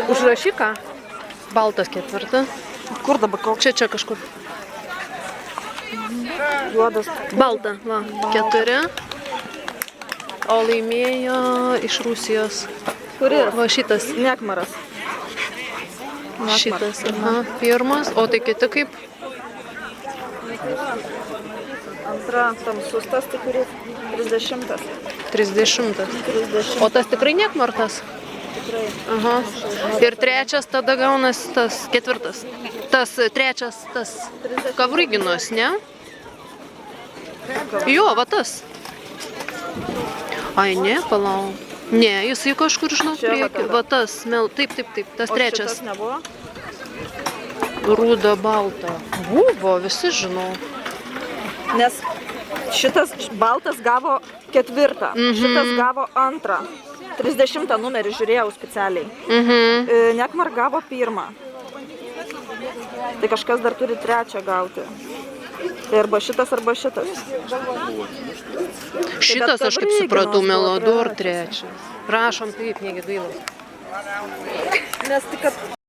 Užrašyką. Baltas ketvirta. Kur dabar koks? Čia kažkur. Juodas. Balta, va, 4. O laimėjo iš Rusijos. Kuris? Va šitas. Nekmaras. Šitas, aha, pirmas. O tai kiti kaip? Antra, tamsus tas, tai kuris 30. 30. 30. O tas tikrai nekmartas? Tikrai. Aha. Ir trečias tada gaunas tas ketvirtas. Tas trečias, tas Kavryginos, ne? Jo, va tas. Ai, ne, palauk. Ne, jisai kažkur žinau Čia va priekį. tada. Va tas, taip, tas O trečias. šitas nebuvo? Rūda balta. Buvo, visi žinau. Nes šitas baltas gavo 4, šitas gavo 2. 30 numerį žiūrėjau specialiai. Nekmar gavo 1. Tai kažkas dar turi 3 gauti. Tai arba šitas, arba šitas. Šitas, aš kaip supratau, Melodor trečias. Prašom, taip, negi gaila. Nes tik, kad